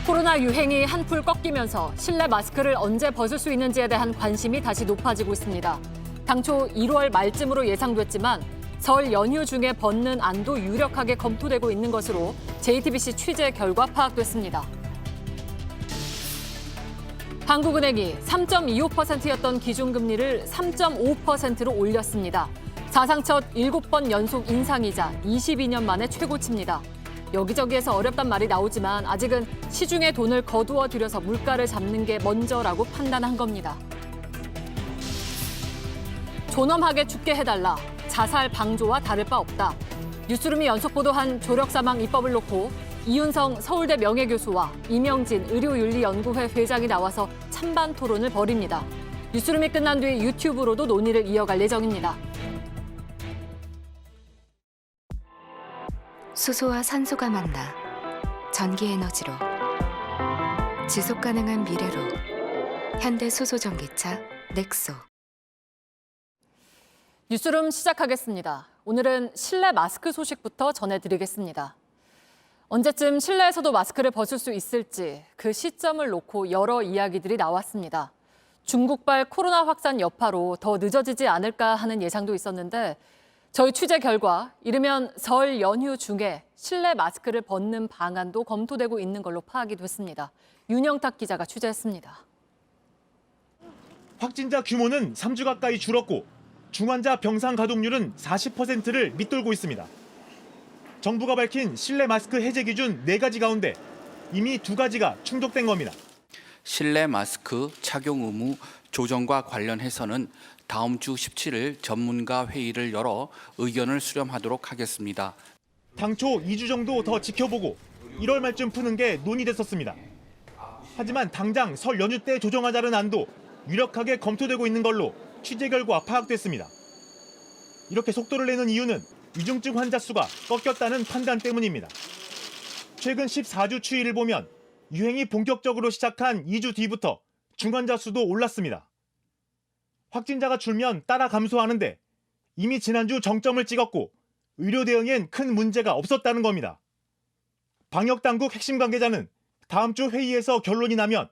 코로나 유행이 한풀 꺾이면서 실내 마스크를 언제 벗을 수 있는지에 대한 관심이 다시 높아지고 있습니다. 당초 1월 말쯤으로 예상됐지만 설 연휴 중에 벗는 안도 유력하게 검토되고 있는 것으로 JTBC 취재 결과 파악됐습니다. 한국은행이 3.25%였던 기준금리를 3.5%로 올렸습니다. 사상 첫 7번 연속 인상이자 22년 만에 최고치입니다. 여기저기에서 어렵단 말이 나오지만 아직은 시중에 돈을 거두어 들여서 물가를 잡는 게 먼저라고 판단한 겁니다. 존엄하게 죽게 해달라. 자살 방조와 다를 바 없다. 뉴스룸이 연속 보도한 조력 사망 입법을 놓고 이윤성 서울대 명예교수와 이명진 의료윤리연구회 회장이 나와서 찬반 토론을 벌입니다. 뉴스룸이 끝난 뒤 유튜브로도 논의를 이어갈 예정입니다. 수소와 산소가 만나 전기에너지로 지속 가능한 미래로 현대 수소 전기차 넥소. 뉴스룸 시작하겠습니다. 오늘은 실내 마스크 소식부터 전해드리겠습니다. 언제쯤 실내에서도 마스크를 벗을 수 있을지 그 시점을 놓고 여러 이야기들이 나왔습니다. 중국발 코로나 확산 여파로 더 늦어지지 않을까 하는 예상도 있었는데 저희 취재 결과 이르면 설 연휴 중에 실내 마스크를 벗는 방안도 검토되고 있는 걸로 파악이 됐습니다. 윤영탁 기자가 취재했습니다. 확진자 규모는 3주 가까이 줄었고 중환자 병상 가동률은 40%를 밑돌고 있습니다. 정부가 밝힌 실내 마스크 해제 기준 4가지 가운데 이미 2가지가 충족된 겁니다. 실내 마스크 착용 의무 조정과 관련해서는 다음 주 17일 전문가 회의를 열어 의견을 수렴하도록 하겠습니다. 당초 2주 정도 더 지켜보고 1월 말쯤 푸는 게 논의됐었습니다. 하지만 당장 설 연휴 때 조정하자는 안도 유력하게 검토되고 있는 걸로 취재 결과 파악됐습니다. 이렇게 속도를 내는 이유는 위중증 환자 수가 꺾였다는 판단 때문입니다. 최근 14주 추이를 보면 유행이 본격적으로 시작한 2주 뒤부터 중환자 수도 올랐습니다. 확진자가 줄면 따라 감소하는데 이미 지난주 정점을 찍었고 의료 대응엔 큰 문제가 없었다는 겁니다. 방역당국 핵심 관계자는 다음 주 회의에서 결론이 나면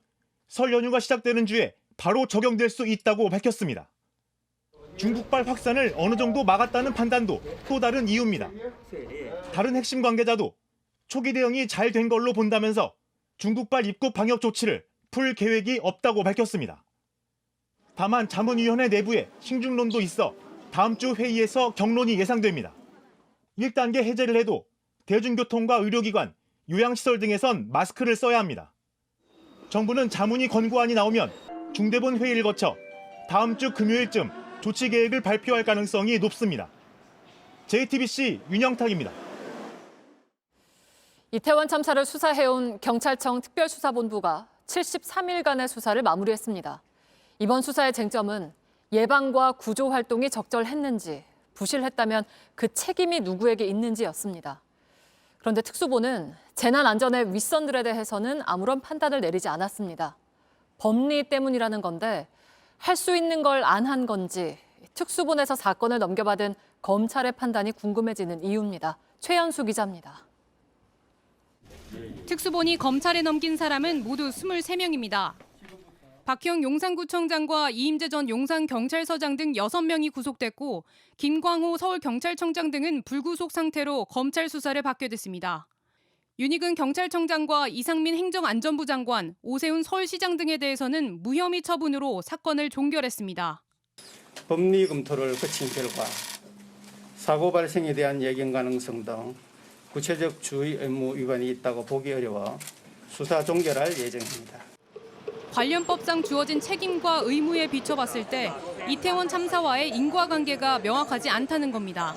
설 연휴가 시작되는 주에 바로 적용될 수 있다고 밝혔습니다. 중국발 확산을 어느 정도 막았다는 판단도 또 다른 이유입니다. 다른 핵심 관계자도 초기 대응이 잘 된 걸로 본다면서 중국발 입국 방역 조치를 풀 계획이 없다고 밝혔습니다. 다만 자문위원회 내부에 신중론도 있어 다음 주 회의에서 격론이 예상됩니다. 1단계 해제를 해도 대중교통과 의료기관, 요양시설 등에선 마스크를 써야 합니다. 정부는 자문위 권고안이 나오면 중대본 회의를 거쳐 다음 주 금요일쯤 조치 계획을 발표할 가능성이 높습니다. JTBC 윤영탁입니다. 이태원 참사를 수사해온 경찰청 특별수사본부가 73일간의 수사를 마무리했습니다. 이번 수사의 쟁점은 예방과 구조 활동이 적절했는지, 부실했다면 그 책임이 누구에게 있는지였습니다. 그런데 특수본은 재난안전의 윗선들에 대해서는 아무런 판단을 내리지 않았습니다. 법리 때문이라는 건데 할 수 있는 걸 안 한 건지 특수본에서 사건을 넘겨받은 검찰의 판단이 궁금해지는 이유입니다. 최연수 기자입니다. 특수본이 검찰에 넘긴 사람은 모두 23명입니다. 박형 용산구청장과 이임재 전 용산경찰서장 등 6명이 구속됐고 김광호 서울경찰청장 등은 불구속 상태로 검찰 수사를 받게 됐습니다. 윤희근 경찰청장과 이상민 행정안전부 장관, 오세훈 서울시장 등에 대해서는 무혐의 처분으로 사건을 종결했습니다. 법리 검토를 거친 결과 사고 발생에 대한 예견 가능성 등 구체적 주의 의무 위반이 있다고 보기 어려워 수사 종결할 예정입니다. 관련 법상 주어진 책임과 의무에 비춰봤을 때 이태원 참사와의 인과관계가 명확하지 않다는 겁니다.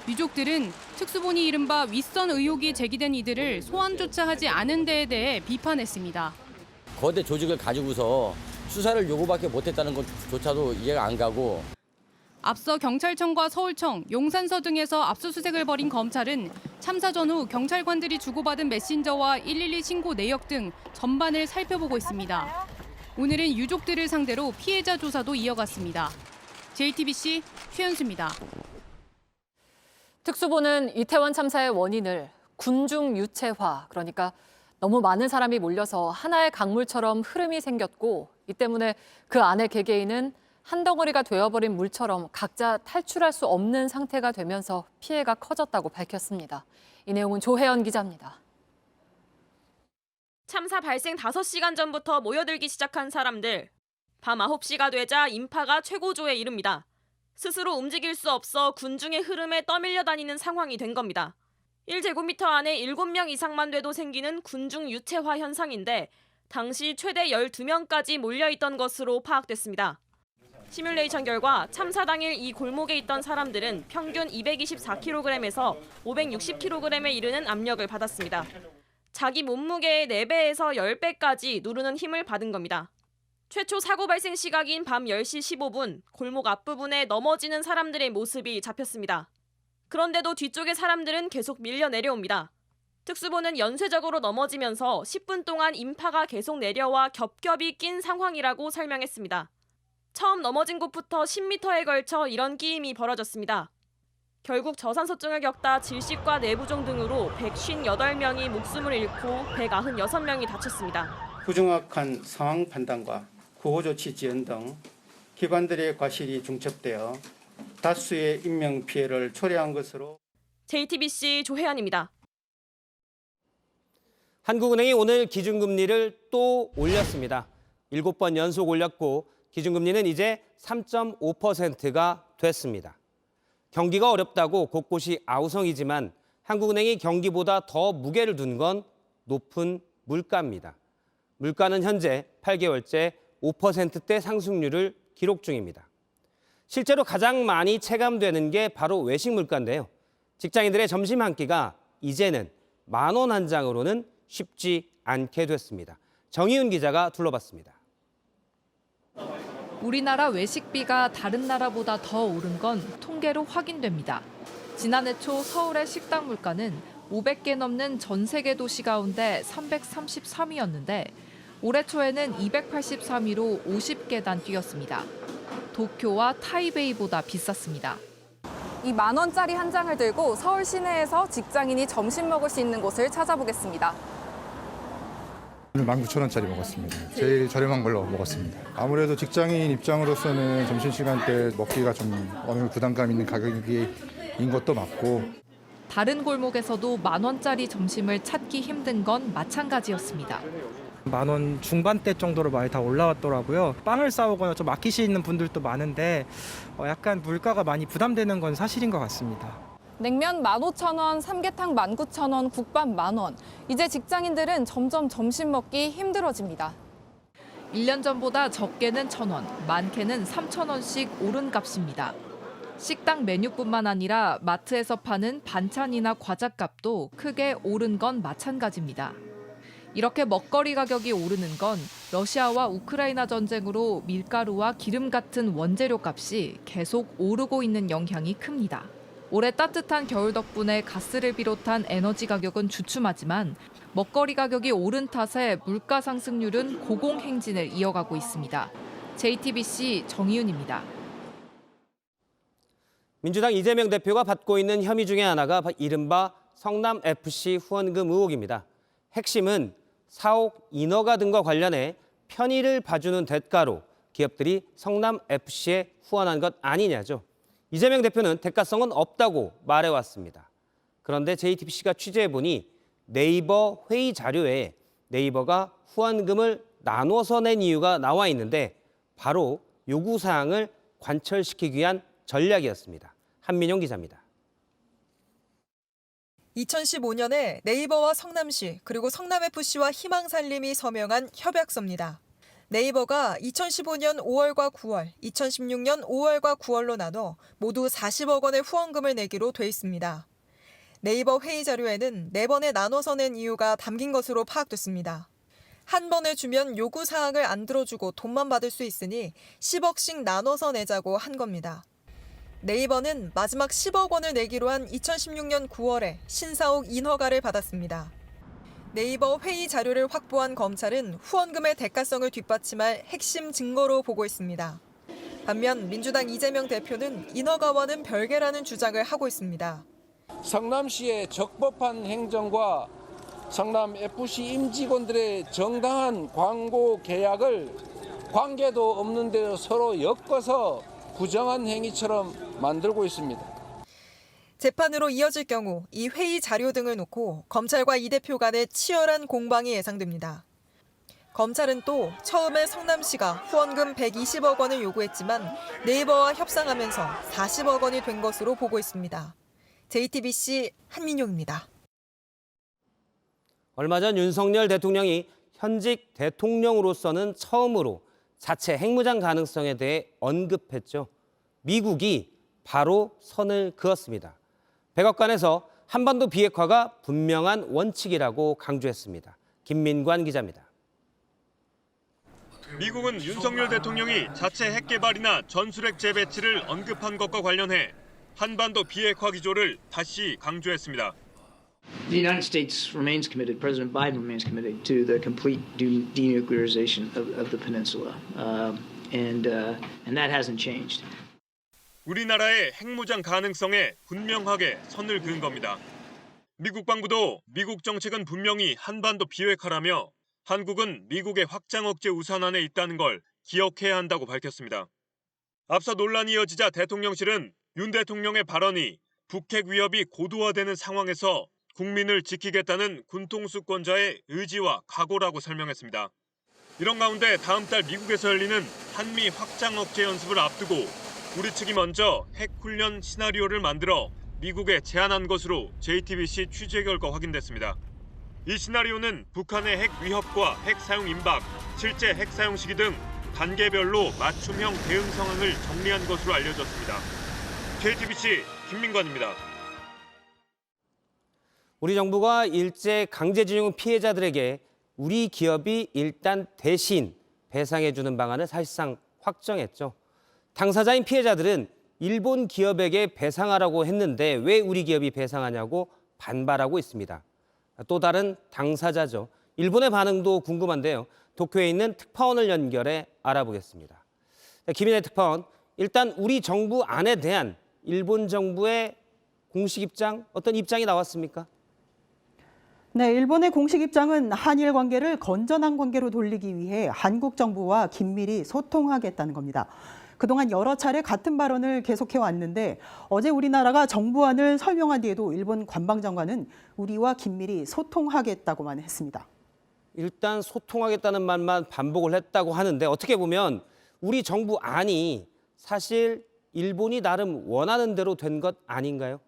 유족들은 특수본이 이른바 윗선 의혹이 제기된 이들을 소환조차 하지 않은 데에 대해 비판했습니다. 거대 조직을 가지고서 수사를 요구밖에 못했다는 것조차도 이해가 안 가고. 앞서 경찰청과 서울청, 용산서 등에서 압수수색을 벌인 검찰은 참사 전후 경찰관들이 주고받은 메신저와 112 신고 내역 등 전반을 살펴보고 있습니다. 오늘은 유족들을 상대로 피해자 조사도 이어갔습니다. JTBC 최연수입니다. 특수본은 이태원 참사의 원인을 군중 유체화, 그러니까 너무 많은 사람이 몰려서 하나의 강물처럼 흐름이 생겼고 이 때문에 그 안에 개개인은 한 덩어리가 되어버린 물처럼 각자 탈출할 수 없는 상태가 되면서 피해가 커졌다고 밝혔습니다. 이 내용은 조혜연 기자입니다. 참사 발생 5시간 전부터 모여들기 시작한 사람들. 밤 9시가 되자 인파가 최고조에 이릅니다. 스스로 움직일 수 없어 군중의 흐름에 떠밀려 다니는 상황이 된 겁니다. 1제곱미터 안에 7명 이상만 돼도 생기는 군중 유체화 현상인데 당시 최대 12명까지 몰려있던 것으로 파악됐습니다. 시뮬레이션 결과 참사 당일 이 골목에 있던 사람들은 평균 224kg에서 560kg에 이르는 압력을 받았습니다. 자기 몸무게의 4배에서 10배까지 누르는 힘을 받은 겁니다. 최초 사고 발생 시각인 밤 10시 15분, 골목 앞부분에 넘어지는 사람들의 모습이 잡혔습니다. 그런데도 뒤쪽의 사람들은 계속 밀려 내려옵니다. 특수보는 연쇄적으로 넘어지면서 10분 동안 인파가 계속 내려와 겹겹이 낀 상황이라고 설명했습니다. 처음 넘어진 곳부터 10m에 걸쳐 이런 끼임이 벌어졌습니다. 결국 저산소증을 겪다 질식과 내부종 등으로 158명이 목숨을 잃고 196명이 다쳤습니다. 부정확한 상황 판단과 구호조치 지연 등 기관들의 과실이 중첩되어 다수의 인명 피해를 초래한 것으로 JTBC 조혜연입니다. 한국은행이 오늘 기준금리를 또 올렸습니다. 7번 연속 올렸고 기준금리는 이제 3.5%가 됐습니다. 경기가 어렵다고 곳곳이 아우성이지만 한국은행이 경기보다 더 무게를 둔 건 높은 물가입니다. 물가는 현재 8개월째 5%대 상승률을 기록 중입니다. 실제로 가장 많이 체감되는 게 바로 외식 물가인데요. 직장인들의 점심 한 끼가 이제는 10,000원 한 장으로는 쉽지 않게 됐습니다. 정희윤 기자가 둘러봤습니다. 우리나라 외식비가 다른 나라보다 더 오른 건 통계로 확인됩니다. 지난해 초 서울의 식당 물가는 500개 넘는 전 세계 도시 가운데 333위였는데 올해 초에는 283위로 50계단 뛰었습니다. 도쿄와 타이베이보다 비쌌습니다. 이 10,000원짜리 한 장을 들고 서울 시내에서 직장인이 점심 먹을 수 있는 곳을 찾아보겠습니다. 오늘 19,000원짜리 먹었습니다. 제일 저렴한 걸로 먹었습니다. 아무래도 직장인 입장으로서는 점심시간 때 먹기가 좀 어느 정도 부담감 있는 가격인 것도 맞고 다른 골목에서도 10,000원짜리 점심을 찾기 힘든 건 마찬가지였습니다. 10,000원 중반대 정도로 많이 다 올라왔더라고요. 빵을 싸오거나 좀 아끼시는 분들도 많은데 약간 물가가 많이 부담되는 건 사실인 것 같습니다. 냉면 15,000원, 삼계탕 19,000원, 국밥 10,000원. 이제 직장인들은 점점 점심 먹기 힘들어집니다. 1년 전보다 적게는 1,000원, 많게는 3,000원씩 오른 값입니다. 식당 메뉴뿐만 아니라 마트에서 파는 반찬이나 과자값도 크게 오른 건 마찬가지입니다. 이렇게 먹거리 가격이 오르는 건 러시아와 우크라이나 전쟁으로 밀가루와 기름 같은 원재료 값이 계속 오르고 있는 영향이 큽니다. 올해 따뜻한 겨울 덕분에 가스를 비롯한 에너지 가격은 주춤하지만 먹거리 가격이 오른 탓에 물가 상승률은 고공행진을 이어가고 있습니다. JTBC 정희윤입니다. 민주당 이재명 대표가 받고 있는 혐의 중에 하나가 이른바 성남FC 후원금 의혹입니다. 핵심은 사옥 인허가 등과 관련해 편의를 봐주는 대가로 기업들이 성남FC에 후원한 것 아니냐죠. 이재명 대표는 대가성은 없다고 말해왔습니다. 그런데 JTBC가 취재해보니 네이버 회의 자료에 네이버가 후원금을 나눠서 낸 이유가 나와 있는데 바로 요구사항을 관철시키기 위한 전략이었습니다. 한민용 기자입니다. 2015년에 네이버와 성남시 그리고 성남FC와 희망살림이 서명한 협약서입니다. 네이버가 2015년 5월과 9월, 2016년 5월과 9월로 나눠 모두 40억 원의 후원금을 내기로 돼 있습니다. 네이버 회의 자료에는 4번에 나눠서 낸 이유가 담긴 것으로 파악됐습니다. 한 번에 주면 요구사항을 안 들어주고 돈만 받을 수 있으니 10억씩 나눠서 내자고 한 겁니다. 네이버는 마지막 10억 원을 내기로 한 2016년 9월에 신사옥 인허가를 받았습니다. 네이버 회의 자료를 확보한 검찰은 후원금의 대가성을 뒷받침할 핵심 증거로 보고 있습니다. 반면 민주당 이재명 대표는 인허가와는 별개라는 주장을 하고 있습니다. 성남시의 적법한 행정과 성남 FC 임직원들의 정당한 광고 계약을 관계도 없는 데 서로 엮어서 부정한 행위처럼 만들고 있습니다. 재판으로 이어질 경우 이 회의 자료 등을 놓고 검찰과 이 대표 간의 치열한 공방이 예상됩니다. 검찰은 또 처음에 성남시가 후원금 120억 원을 요구했지만 네이버와 협상하면서 40억 원이 된 것으로 보고 있습니다. JTBC 한민용입니다. 얼마 전 윤석열 대통령이 현직 대통령으로서는 처음으로 자체 핵무장 가능성에 대해 언급했죠. 미국이 바로 선을 그었습니다. 백악관에서 한반도 비핵화가 분명한 원칙이라고 강조했습니다. 김민관 기자입니다. 미국은 윤석열 대통령이 자체 핵 개발이나 전술핵 재배치를 언급한 것과 관련해 한반도 비핵화 기조를 다시 강조했습니다. The United States remains committed, President Biden remains committed to the complete denuclearization of the peninsula, and that hasn't changed. 우리나라의 핵무장 가능성에 분명하게 선을 그은 겁니다. 미국 방부도 미국 정책은 분명히 한반도 비핵화라며 한국은 미국의 확장 억제 우산 안에 있다는 걸 기억해야 한다고 밝혔습니다. 앞서 논란이 이어지자 대통령실은 윤 대통령의 발언이 북핵 위협이 고도화되는 상황에서 국민을 지키겠다는 군통수권자의 의지와 각오라고 설명했습니다. 이런 가운데 다음 달 미국에서 열리는 한미 확장 억제 연습을 앞두고 우리 측이 먼저 핵 훈련 시나리오를 만들어 미국에 제안한 것으로 JTBC 취재 결과 확인됐습니다. 이 시나리오는 북한의 핵 위협과 핵 사용 임박, 실제 핵 사용 시기 등 단계별로 맞춤형 대응 상황을 정리한 것으로 알려졌습니다. JTBC 김민관입니다. 우리 정부가 일제 강제징용 피해자들에게 우리 기업이 일단 대신 배상해주는 방안을 사실상 확정했죠. 당사자인 피해자들은 일본 기업에게 배상하라고 했는데 왜 우리 기업이 배상하냐고 반발하고 있습니다. 또 다른 당사자죠. 일본의 반응도 궁금한데요. 도쿄에 있는 특파원을 연결해 알아보겠습니다. 김인혜 특파원, 일단 우리 정부 안에 대한 일본 정부의 공식 입장, 어떤 입장이 나왔습니까? 네, 일본의 공식 입장은 한일 관계를 건전한 관계로 돌리기 위해 한국 정부와 긴밀히 소통하겠다는 겁니다. 그동안 여러 차례 같은 발언을 계속해 왔는데 어제 우리나라가 정부안을 설명한 뒤에도 일본 관방장관은 우리와 긴밀히 소통하겠다고만 했습니다. 일단 소통하겠다는 말만 반복을 했다고 하는데 어떻게 보면 우리 정부 안이 사실 일본이 나름 원하는 대로 된 것 아닌가요?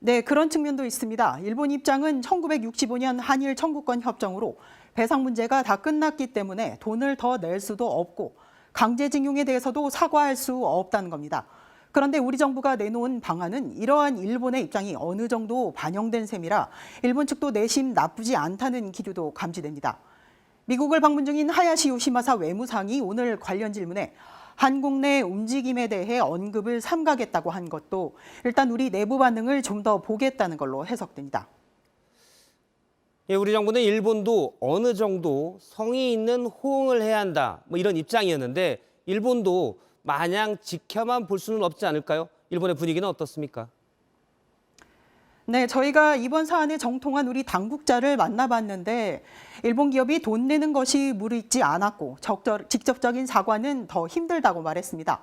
네, 그런 측면도 있습니다. 일본 입장은 1965년 한일 청구권 협정으로 배상 문제가 다 끝났기 때문에 돈을 더 낼 수도 없고 강제징용에 대해서도 사과할 수 없다는 겁니다. 그런데 우리 정부가 내놓은 방안은 이러한 일본의 입장이 어느 정도 반영된 셈이라 일본 측도 내심 나쁘지 않다는 기류도 감지됩니다. 미국을 방문 중인 하야시 요시마사 외무상이 오늘 관련 질문에 한국 내 움직임에 대해 언급을 삼가겠다고 한 것도 일단 우리 내부 반응을 좀 더 보겠다는 걸로 해석됩니다. 예, 우리 정부는 일본도 어느 정도 성의 있는 호응을 해야 한다, 이런 입장이었는데 일본도 마냥 지켜만 볼 수는 없지 않을까요? 일본의 분위기는 어떻습니까? 네, 저희가 이번 사안에 정통한 우리 당국자를 만나봤는데 일본 기업이 돈 내는 것이 무르익지 않았고 직접적인 사과는 더 힘들다고 말했습니다.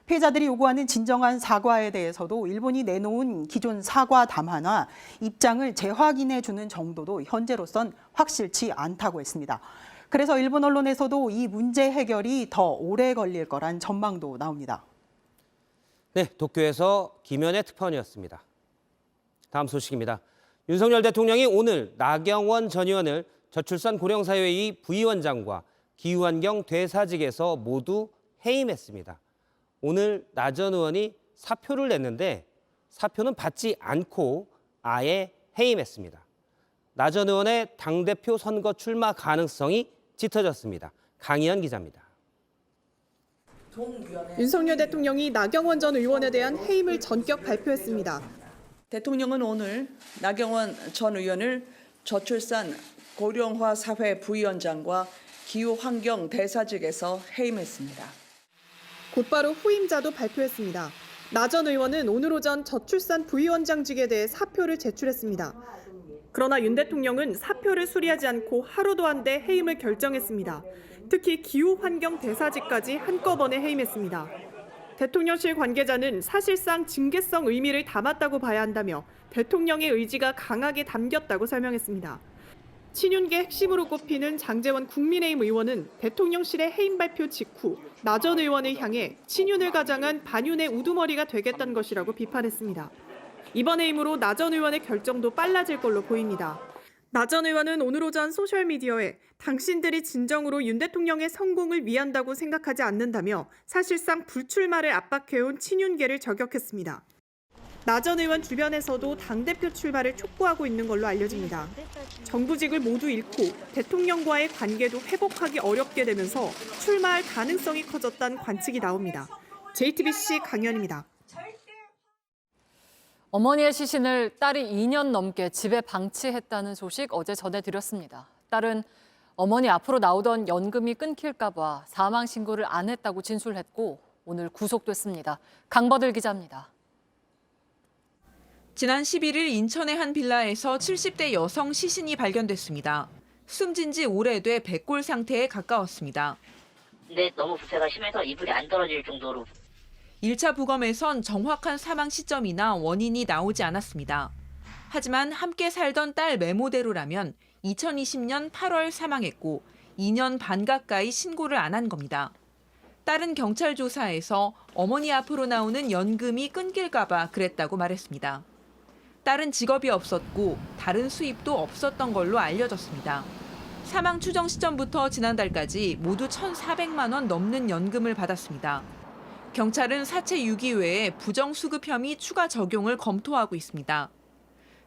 피해자들이 요구하는 진정한 사과에 대해서도 일본이 내놓은 기존 사과 담화나 입장을 재확인해 주는 정도도 현재로선 확실치 않다고 했습니다. 그래서 일본 언론에서도 이 문제 해결이 더 오래 걸릴 거란 전망도 나옵니다. 네, 도쿄에서 김현애 특파원이었습니다. 다음 소식입니다. 윤석열 대통령이 오늘 나경원 전 의원을 저출산 고령사회의 부위원장과 기후환경 대사직에서 모두 해임했습니다. 오늘 나 전 의원이 사표를 냈는데 사표는 받지 않고 아예 해임했습니다. 나 전 의원의 당대표 선거 출마 가능성이 짙어졌습니다. 강희연 기자입니다. 윤석열 대통령이 나경원 전 의원에 대한 해임을 전격 발표했습니다. 대통령은 오늘 나경원 전 의원을 저출산 고령화 사회 부위원장과 기후환경 대사직에서 해임했습니다. 곧바로 후임자도 발표했습니다. 나 전 의원은 오늘 오전 저출산 부위원장직에 대해 사표를 제출했습니다. 그러나 윤 대통령은 사표를 수리하지 않고 하루도 안 돼 해임을 결정했습니다. 특히 기후환경 대사직까지 한꺼번에 해임했습니다. 대통령실 관계자는 사실상 징계성 의미를 담았다고 봐야 한다며 대통령의 의지가 강하게 담겼다고 설명했습니다. 친윤계 핵심으로 꼽히는 장제원 국민의힘 의원은 대통령실의 해임 발표 직후 나 전 의원을 향해 친윤을 가장한 반윤의 우두머리가 되겠다는 것이라고 비판했습니다. 이번 해임으로 나 전 의원의 결정도 빨라질 걸로 보입니다. 나 전 의원은 오늘 오전 소셜미디어에 당신들이 진정으로 윤 대통령의 성공을 위한다고 생각하지 않는다며 사실상 불출마를 압박해온 친윤계를 저격했습니다. 나 전 의원 주변에서도 당대표 출마를 촉구하고 있는 걸로 알려집니다. 정부직을 모두 잃고 대통령과의 관계도 회복하기 어렵게 되면서 출마할 가능성이 커졌다는 관측이 나옵니다. JTBC 강연입니다. 어머니의 시신을 딸이 2년 넘게 집에 방치했다는 소식 어제 전해드렸습니다. 딸은 어머니 앞으로 나오던 연금이 끊길까 봐 사망 신고를 안 했다고 진술했고 오늘 구속됐습니다. 강버들 기자입니다. 지난 11일 인천의 한 빌라에서 70대 여성 시신이 발견됐습니다. 숨진 지 오래돼 백골 상태에 가까웠습니다. 근데 너무 부패가 심해서 이불이 안 떨어질 정도로. 1차 부검에선 정확한 사망 시점이나 원인이 나오지 않았습니다. 하지만 함께 살던 딸 메모대로라면 2020년 8월 사망했고 2년 반 가까이 신고를 안 한 겁니다. 딸은 경찰 조사에서 어머니 앞으로 나오는 연금이 끊길까 봐 그랬다고 말했습니다. 딸은 직업이 없었고 다른 수입도 없었던 걸로 알려졌습니다. 사망 추정 시점부터 지난달까지 모두 1,400만 원 넘는 연금을 받았습니다. 경찰은 사체 유기 외에 부정수급 혐의 추가 적용을 검토하고 있습니다.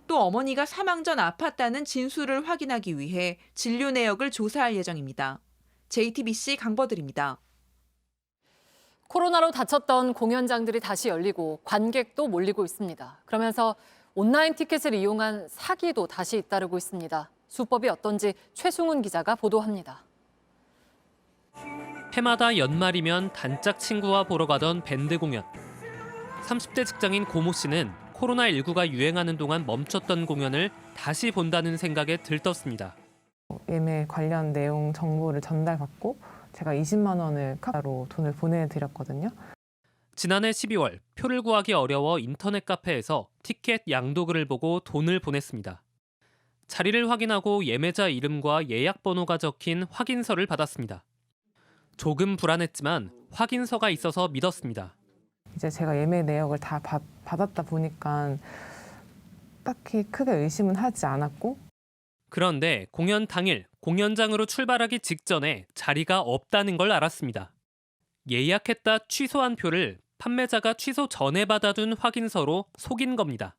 또 어머니가 사망 전 아팠다는 진술을 확인하기 위해 진료 내역을 조사할 예정입니다. JTBC 강버들입니다. 코로나로 닫혔던 공연장들이 다시 열리고 관객도 몰리고 있습니다. 그러면서 온라인 티켓을 이용한 사기도 다시 잇따르고 있습니다. 수법이 어떤지 최승훈 기자가 보도합니다. 해마다 연말이면 단짝 친구와 보러 가던 밴드 공연. 30대 직장인 고모 씨는 코로나19가 유행하는 동안 멈췄던 공연을 다시 본다는 생각에 들떴습니다. 예매 관련 내용 정보를 전달받고 제가 20만 원을 카드로 돈을 보내드렸거든요. 지난해 12월 표를 구하기 어려워 인터넷 카페에서 티켓 양도글을 보고 돈을 보냈습니다. 자리를 확인하고 예매자 이름과 예약 번호가 적힌 확인서를 받았습니다. 조금 불안했지만 확인서가 있어서 믿었습니다. 이제 제가 예매 내역을 다 받았다 보니까 딱히 크게 의심은 하지 않았고. 그런데 공연 당일 공연장으로 출발하기 직전에 자리가 없다는 걸 알았습니다. 예약했다 취소한 표를 판매자가 취소 전에 받아둔 확인서로 속인 겁니다.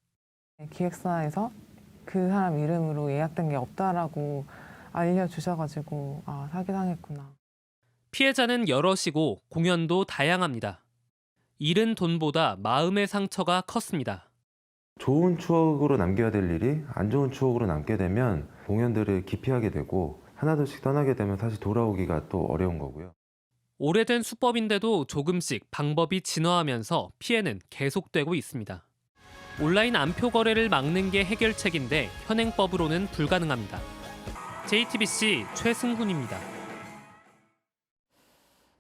기획사에서 그 사람 이름으로 예약된 게 없다라고 알려주셔가지고 사기당했구나. 피해자는 여럿이고 공연도 다양합니다. 잃은 돈보다 마음의 상처가 컸습니다. 좋은 추억으로 남겨야 될 일이 안 좋은 추억으로 남게 되면 공연들을 기피하게 되고 하나둘씩 떠나게 되면 다시 돌아오기가 또 어려운 거고요. 오래된 수법인데도 조금씩 방법이 진화하면서 피해는 계속되고 있습니다. 온라인 암표 거래를 막는 게 해결책인데 현행법으로는 불가능합니다. JTBC 최승훈입니다.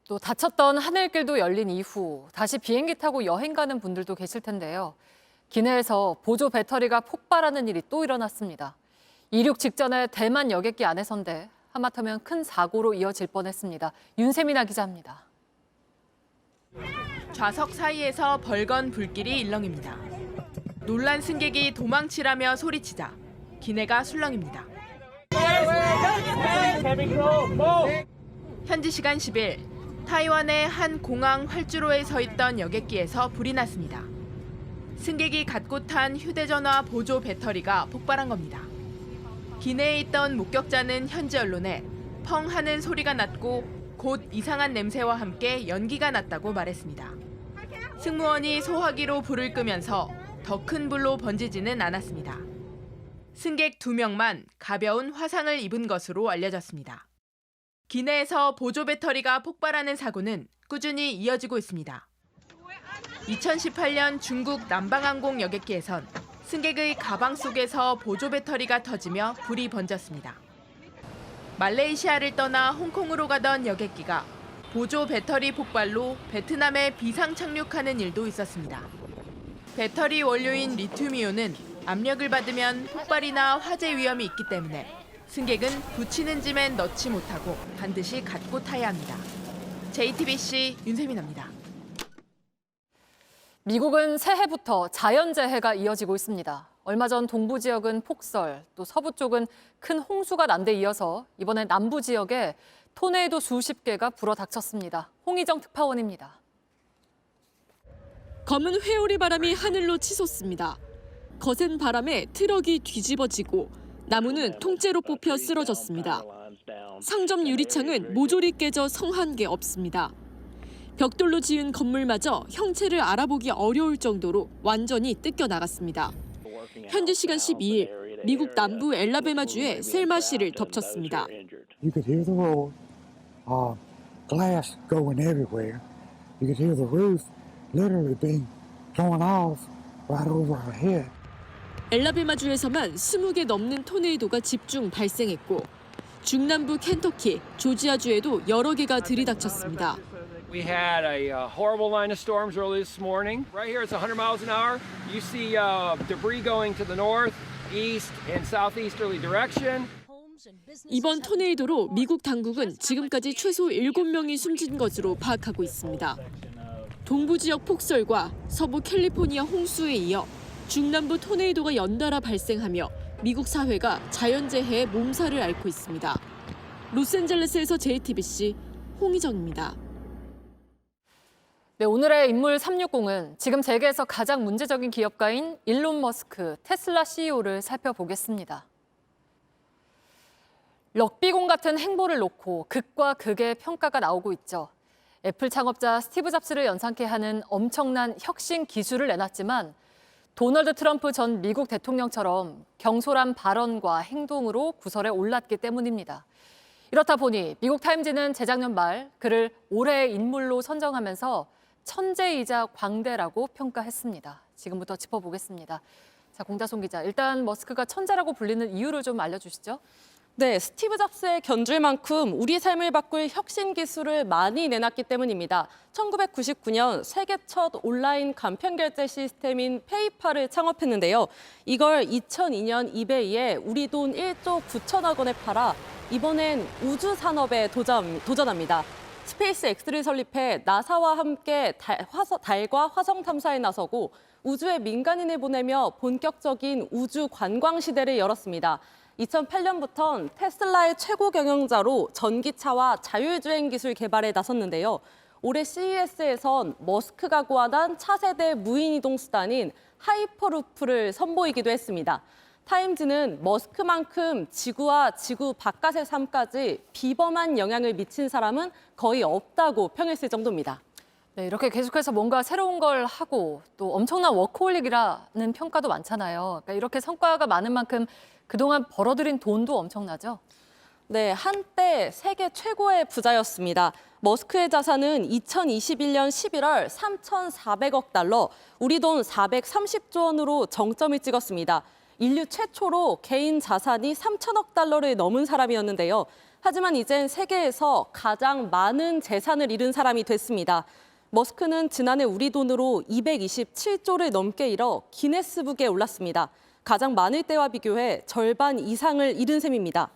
또 닫혔던 하늘길도 열린 이후 다시 비행기 타고 여행 가는 분들도 계실 텐데요. 기내에서 보조 배터리가 폭발하는 일이 또 일어났습니다. 이륙 직전에 대만 여객기 안에선데 하마터면 큰 사고로 이어질 뻔했습니다. 윤세민아 기자입니다. 좌석 사이에서 벌건 불길이 일렁입니다. 놀란 승객이 도망치라며 소리치자 기내가 술렁입니다. 현지 시간 10일 타이완의 한 공항 활주로에 서 있던 여객기에서 불이 났습니다. 승객이 갖고 탄 휴대전화 보조 배터리가 폭발한 겁니다. 기내에 있던 목격자는 현지 언론에 펑 하는 소리가 났고 곧 이상한 냄새와 함께 연기가 났다고 말했습니다. 승무원이 소화기로 불을 끄면서 더 큰 불로 번지지는 않았습니다. 승객 2명만 가벼운 화상을 입은 것으로 알려졌습니다. 기내에서 보조 배터리가 폭발하는 사고는 꾸준히 이어지고 있습니다. 2018년 중국 남방항공 여객기에선 승객의 가방 속에서 보조 배터리가 터지며 불이 번졌습니다. 말레이시아를 떠나 홍콩으로 가던 여객기가 보조 배터리 폭발로 베트남에 비상 착륙하는 일도 있었습니다. 배터리 원료인 리튬이온은 압력을 받으면 폭발이나 화재 위험이 있기 때문에 승객은 붙이는 짐엔 넣지 못하고 반드시 갖고 타야 합니다. JTBC 윤세민입니다. 미국은 새해부터 자연재해가 이어지고 있습니다. 얼마 전 동부 지역은 폭설, 또 서부 쪽은 큰 홍수가 난 데 이어서 이번엔 남부 지역에 토네이도 수십 개가 불어닥쳤습니다. 홍희정 특파원입니다. 검은 회오리 바람이 하늘로 치솟습니다. 거센 바람에 트럭이 뒤집어지고 나무는 통째로 뽑혀 쓰러졌습니다. 상점 유리창은 모조리 깨져 성 한 개 없습니다. 벽돌로 지은 건물마저 형체를 알아보기 어려울 정도로 완전히 뜯겨 나갔습니다. 현지 시간 12일 미국 남부 엘라베마주의 셀마시를 덮쳤습니다. You could hear the roar, glass going everywhere. You could hear the roof literally being torn off right over our head. 엘라베마주에서만 20개 넘는 토네이도가 집중 발생했고 중남부 켄터키, 조지아주에도 여러 개가 들이닥쳤습니다. We had a horrible line of storms early this morning. Right here, it's 100 miles an hour. You see debris going to the north, east, and southeasterly direction. 이번 토네이도로 미국 당국은 지금까지 최소 7명이 숨진 것으로 파악하고 있습니다. 동부 지역 폭설과 서부 캘리포니아 홍수에 이어 중남부 토네이도가 연달아 발생하며 미국 사회가 자연재해에 몸살을 앓고 있습니다. 로스앤젤레스에서 JTBC 홍희정입니다. 네, 오늘의 인물 360은 지금 세계에서 가장 문제적인 기업가인 일론 머스크 테슬라 CEO를 살펴보겠습니다. 럭비공 같은 행보를 놓고 극과 극의 평가가 나오고 있죠. 애플 창업자 스티브 잡스를 연상케 하는 엄청난 혁신 기술을 내놨지만 도널드 트럼프 전 미국 대통령처럼 경솔한 발언과 행동으로 구설에 올랐기 때문입니다. 이렇다 보니 미국 타임지는 재작년 말 그를 올해의 인물로 선정하면서 천재이자 광대라고 평가했습니다. 지금부터 짚어보겠습니다. 자, 공다송 기자, 일단 머스크가 천재라고 불리는 이유를 좀 알려주시죠. 네, 스티브 잡스의 견줄 만큼 우리 삶을 바꿀 혁신 기술을 많이 내놨기 때문입니다. 1999년 세계 첫 온라인 간편 결제 시스템인 페이팔을 창업했는데요. 이걸 2002년 이베이에 우리 돈 1조 9천억 원에 팔아 이번엔 우주 산업에 도전합니다. 스페이스 X를 설립해 나사와 함께 달과 화성 탐사에 나서고 우주에 민간인을 보내며 본격적인 우주 관광 시대를 열었습니다. 2008년부터는 테슬라의 최고 경영자로 전기차와 자율주행 기술 개발에 나섰는데요. 올해 CES에선 머스크가 고안한 차세대 무인이동 수단인 하이퍼루프를 선보이기도 했습니다. 타임즈는 머스크만큼 지구와 지구 바깥의 삶까지 비범한 영향을 미친 사람은 거의 없다고 평했을 정도입니다. 네, 이렇게 계속해서 뭔가 새로운 걸 하고 또 엄청난 워커홀릭이라는 평가도 많잖아요. 그러니까 이렇게 성과가 많은 만큼 그동안 벌어들인 돈도 엄청나죠? 네, 한때 세계 최고의 부자였습니다. 머스크의 자산은 2021년 11월 3,400억 달러, 우리 돈 430조 원으로 정점을 찍었습니다. 인류 최초로 개인 자산이 3천억 달러를 넘은 사람이었는데요. 하지만 이젠 세계에서 가장 많은 재산을 잃은 사람이 됐습니다. 머스크는 지난해 우리 돈으로 227조를 넘게 잃어 기네스북에 올랐습니다. 가장 많을 때와 비교해 절반 이상을 잃은 셈입니다.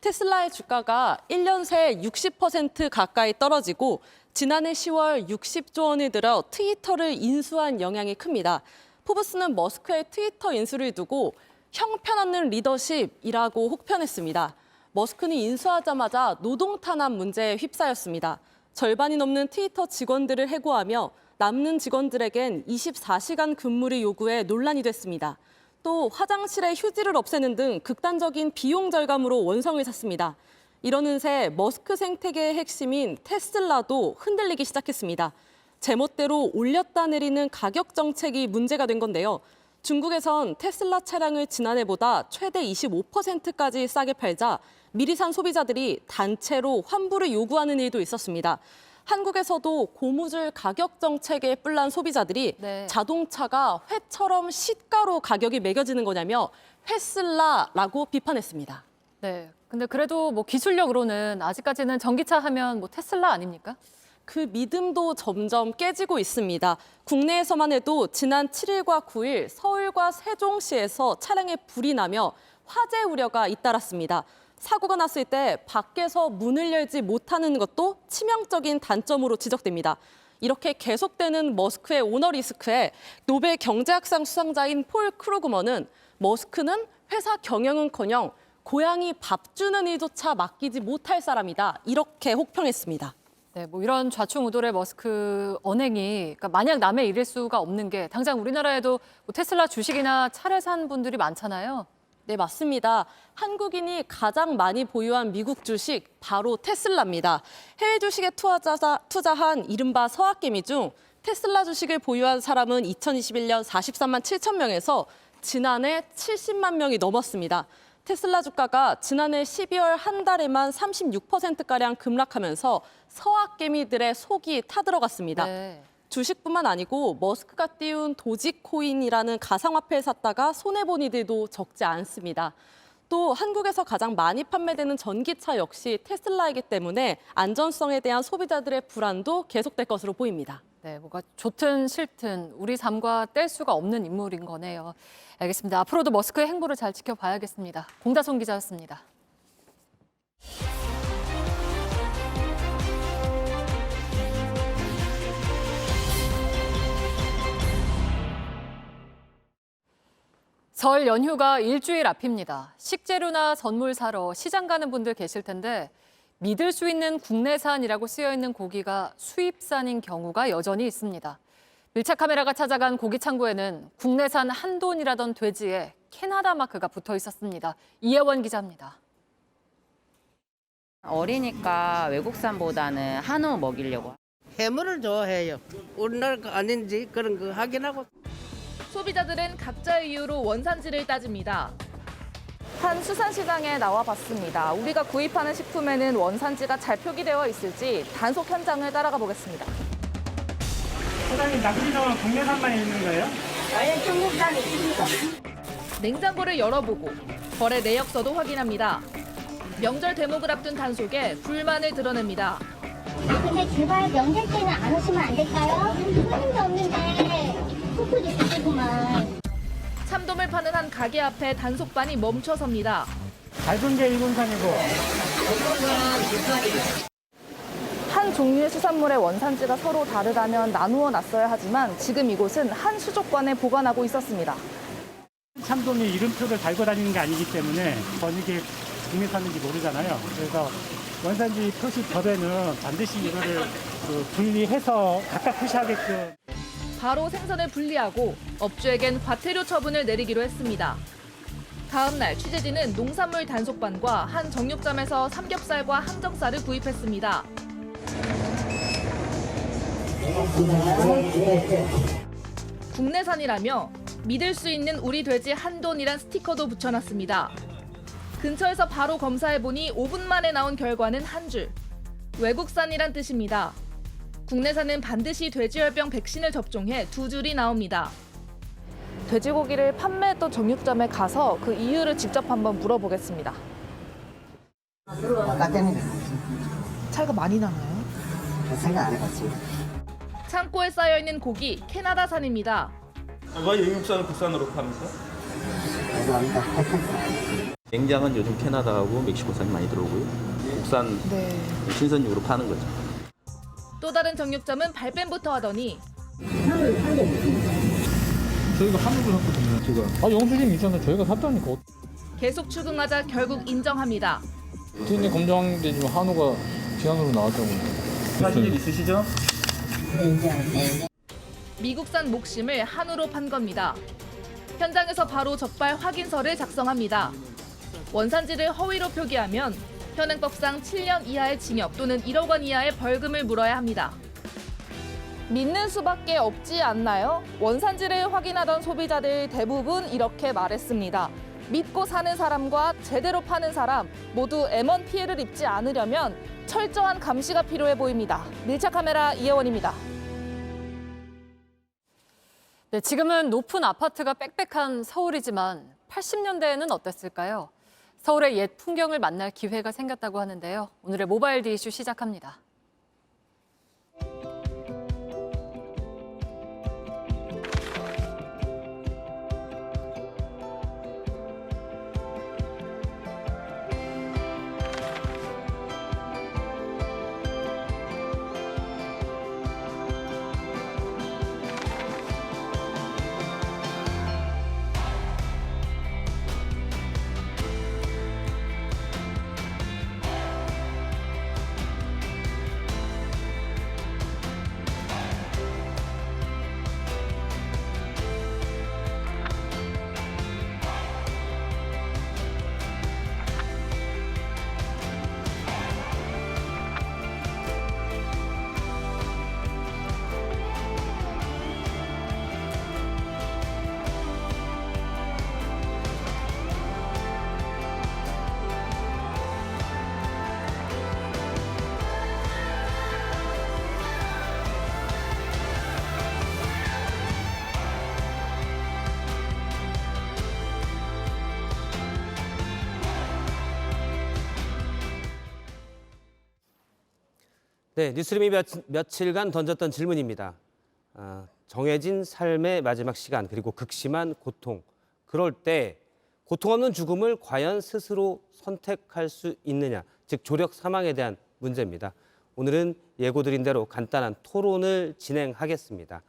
테슬라의 주가가 1년 새 60% 가까이 떨어지고 지난해 10월 60조 원을 들여 트위터를 인수한 영향이 큽니다. 포브스는 머스크의 트위터 인수를 두고 형편없는 리더십이라고 혹평했습니다. 머스크는 인수하자마자 노동 탄압 문제에 휩싸였습니다. 절반이 넘는 트위터 직원들을 해고하며 남는 직원들에겐 24시간 근무를 요구해 논란이 됐습니다. 또 화장실에 휴지를 없애는 등 극단적인 비용 절감으로 원성을 샀습니다. 이러는 새 머스크 생태계의 핵심인 테슬라도 흔들리기 시작했습니다. 제멋대로 올렸다 내리는 가격 정책이 문제가 된 건데요. 중국에선 테슬라 차량을 지난해보다 최대 25%까지 싸게 팔자 미리 산 소비자들이 단체로 환불을 요구하는 일도 있었습니다. 한국에서도 고무줄 가격 정책에 뿔난 소비자들이 자동차가 회처럼 시가로 가격이 매겨지는 거냐며 회슬라라고 비판했습니다. 네. 근데 그래도 뭐 기술력으로는 아직까지는 전기차 하면 뭐 테슬라 아닙니까? 그 믿음도 점점 깨지고 있습니다. 국내에서만 해도 지난 7일과 9일 서울과 세종시에서 차량에 불이 나며 화재 우려가 잇따랐습니다. 사고가 났을 때 밖에서 문을 열지 못하는 것도 치명적인 단점으로 지적됩니다. 이렇게 계속되는 머스크의 오너 리스크에 노벨 경제학상 수상자인 폴 크루그먼은 머스크는 회사 경영은커녕 고양이 밥 주는 일조차 맡기지 못할 사람이다. 이렇게 혹평했습니다. 네, 뭐 이런 좌충우돌의 머스크 언행이 그러니까 만약 남의 일일 수가 없는 게 당장 우리나라에도 뭐 테슬라 주식이나 차를 산 분들이 많잖아요. 네, 맞습니다. 한국인이 가장 많이 보유한 미국 주식 바로 테슬라입니다. 해외 주식에 투자한 이른바 서학개미 중 테슬라 주식을 보유한 사람은 2021년 43만 7천 명에서 지난해 70만 명이 넘었습니다. 테슬라 주가가 지난해 12월 한 달에만 36%가량 급락하면서 서학개미들의 속이 타들어갔습니다. 네. 주식뿐만 아니고 머스크가 띄운 도지코인이라는 가상화폐를 샀다가 손해본 이들도 적지 않습니다. 또 한국에서 가장 많이 판매되는 전기차 역시 테슬라이기 때문에 안전성에 대한 소비자들의 불안도 계속될 것으로 보입니다. 네, 뭐가 좋든 싫든 우리 삶과 뗄 수가 없는 인물인 거네요. 알겠습니다. 앞으로도 머스크의 행보를 잘 지켜봐야겠습니다. 공다솜 기자였습니다. 설 연휴가 일주일 앞입니다. 식재료나 선물 사러 시장 가는 분들 계실 텐데 믿을 수 있는 국내산이라고 쓰여있는 고기가 수입산인 경우가 여전히 있습니다. 밀착 카메라가 찾아간 고기 창고에는 국내산 한돈이라던 돼지에 캐나다 마크가 붙어 있었습니다. 이혜원 기자입니다. 어리니까 외국산보다는 한우 먹이려고. 해물을 좋아해요. 우리나라 거 아닌지 그런 거 확인하고. 소비자들은 각자의 이유로 원산지를 따집니다. 한 수산시장에 나와봤습니다. 우리가 구입하는 식품에는 원산지가 잘 표기되어 있을지 단속 현장을 따라가 보겠습니다. 사장님, 낚시는 국내산만 있는 거예요? 아예 중국산이 있습니다. 냉장고를 열어보고 거래 내역서도 확인합니다. 명절 대목을 앞둔 단속에 불만을 드러냅니다. 근데 제발 명절 때는 안 오시면 안 될까요? 손님도 없는데 소프도 주시구만. 참돔을 파는 한 가게 앞에 단속반이 멈춰섭니다. 밝은 게 일본산이고. 한 종류의 수산물의 원산지가 서로 다르다면 나누어 놨어야 하지만 지금 이곳은 한 수족관에 보관하고 있었습니다. 참돔이 이름표를 달고 다니는 게 아니기 때문에 이게 국내산인지 모르잖아요. 그래서 원산지 표시 겹에는 반드시 이거를 분리해서 각각 표시하게끔. 바로 생선을 분리하고 업주에겐 과태료 처분을 내리기로 했습니다. 다음 날 취재진은 농산물 단속반과 한 정육점에서 삼겹살과 항정살을 구입했습니다. 국내산이라며 믿을 수 있는 우리 돼지 한돈이란 스티커도 붙여놨습니다. 근처에서 바로 검사해보니 5분 만에 나온 결과는 한 줄. 외국산이란 뜻입니다. 국내산은 반드시 돼지열병 백신을 접종해 2줄이 나옵니다. 돼지고기를 판매했던 정육점에 가서 그 이유를 직접 한번 물어보겠습니다. 차이가 많이 나나요? 생각 안 해봤습니다. 창고에 쌓여있는 고기 캐나다산입니다. 왜 영육산을 국산으로 팝니까? 죄송합니다. 냉장은 요즘 캐나다하고 멕시코산이 많이 들어오고요. 국산 신선육으로 파는 거죠. 또 다른 정육점은 발뺌부터 하더니 저희가 한우를 샀거든요, 지금. 영수증 있잖아요. 저희가 샀다니까. 계속 추궁하자 결국 인정합니다. DNA 검정되지만 한우가 지안으로 나왔다고. 사실 일 있으시죠? 미국산 목심을 한우로 판 겁니다. 현장에서 바로 적발 확인서를 작성합니다. 원산지를 허위로 표기하면 현행법상 7년 이하의 징역 또는 1억 원 이하의 벌금을 물어야 합니다. 믿는 수밖에 없지 않나요? 원산지를 확인하던 소비자들 대부분 이렇게 말했습니다. 믿고 사는 사람과 제대로 파는 사람 모두 M1 피해를 입지 않으려면 철저한 감시가 필요해 보입니다. 밀착 카메라 이혜원입니다. 네, 지금은 높은 아파트가 빽빽한 서울이지만 80년대에는 어땠을까요? 서울의 옛 풍경을 만날 기회가 생겼다고 하는데요. 오늘의 모바일 디 이슈 시작합니다. 네, 뉴스룸이 며칠간 던졌던 질문입니다. 정해진 삶의 마지막 시간 그리고 극심한 고통. 그럴 때 고통 없는 죽음을 과연 스스로 선택할 수 있느냐, 즉 조력 사망에 대한 문제입니다. 오늘은 예고드린 대로 간단한 토론을 진행하겠습니다.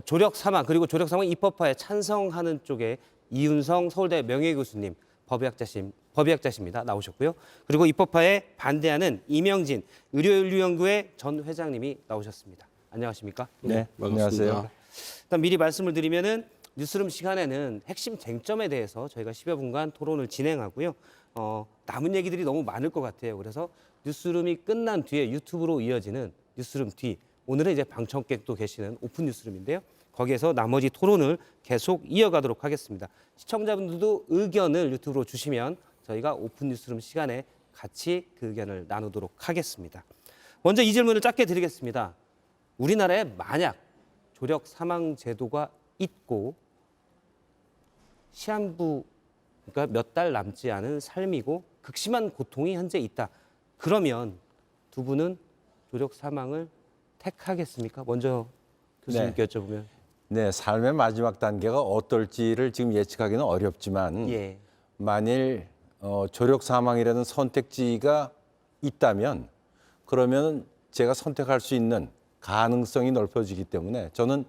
조력 사망 그리고 조력 사망 입법화에 찬성하는 쪽에 이윤성 서울대 명예교수님, 법의학자십니다. 나오셨고요. 그리고 입법화에 반대하는 이명진 의료인류연구회 전 회장님이 나오셨습니다. 안녕하십니까? 네, 안녕하세요. 일단 미리 말씀을 드리면은 뉴스룸 시간에는 핵심 쟁점에 대해서 저희가 10여 분간 토론을 진행하고요. 남은 얘기들이 너무 많을 것 같아요. 그래서 뉴스룸이 끝난 뒤에 유튜브로 이어지는 뉴스룸 뒤, 오늘은 이제 방청객도 계시는 오픈 뉴스룸인데요. 거기에서 나머지 토론을 계속 이어가도록 하겠습니다. 시청자분들도 의견을 유튜브로 주시면 저희가 오픈 뉴스룸 시간에 같이 그 의견을 나누도록 하겠습니다. 먼저 이 질문을 짧게 드리겠습니다. 우리나라에 만약 조력 사망 제도가 있고 시한부, 그러니까 몇 달 남지 않은 삶이고 극심한 고통이 현재 있다. 그러면 두 분은 조력 사망을 택하겠습니까? 먼저 교수님께 여쭤보면. 네, 삶의 마지막 단계가 어떨지를 지금 예측하기는 어렵지만 예. 만일 조력 사망이라는 선택지가 있다면 그러면 제가 선택할 수 있는 가능성이 넓어지기 때문에 저는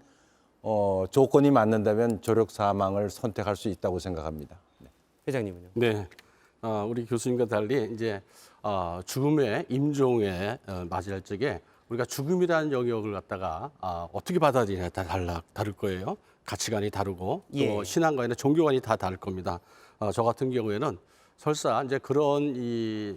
조건이 맞는다면 조력 사망을 선택할 수 있다고 생각합니다. 네. 회장님은요? 네, 우리 교수님과 달리 이제 죽음의 임종에 맞이할 적에 우리가 죽음이라는 영역을 갖다가 어떻게 받아들이냐에 따라 다를 거예요. 가치관이 다르고 또 예. 신앙관이나 종교관이 다 다를 겁니다. 저 같은 경우에는 설사 이제 그런 이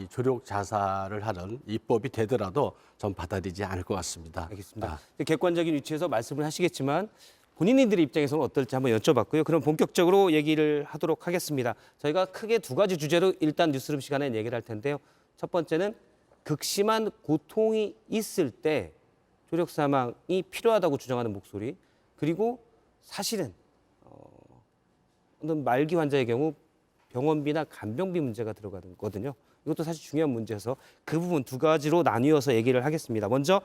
조력 자살을 하는 입법이 되더라도 전 받아들이지 않을 것 같습니다. 알겠습니다. 객관적인 위치에서 말씀을 하시겠지만 본인들의 입장에서는 어떨지 한번 여쭤봤고요. 그럼 본격적으로 얘기를 하도록 하겠습니다. 저희가 크게 두 가지 주제로 일단 뉴스룸 시간에 얘기를 할 텐데요. 첫 번째는 극심한 고통이 있을 때 조력 사망이 필요하다고 주장하는 목소리, 그리고 사실은 어떤 말기 환자의 경우 병원비나 간병비 문제가 들어가거든요. 이것도 사실 중요한 문제여서 그 부분 두 가지로 나뉘어서 얘기를 하겠습니다. 먼저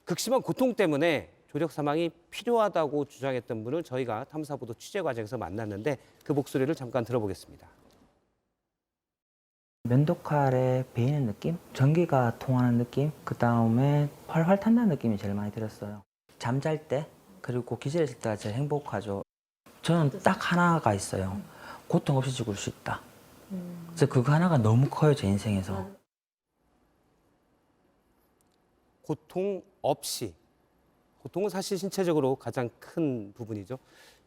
극심한 고통 때문에 조력 사망이 필요하다고 주장했던 분을 저희가 탐사보도 취재 과정에서 만났는데 그 목소리를 잠깐 들어보겠습니다. 면도칼에 베이는 느낌? 전기가 통하는 느낌? 그 다음에 활활 탄다는 느낌이 제일 많이 들었어요. 잠잘 때 그리고 기절했을 때가 제일 행복하죠. 저는 딱 하나가 있어요. 고통 없이 죽을 수 있다. 그래서 그거 하나가 너무 커요, 제 인생에서. 고통 없이. 고통은 사실 신체적으로 가장 큰 부분이죠.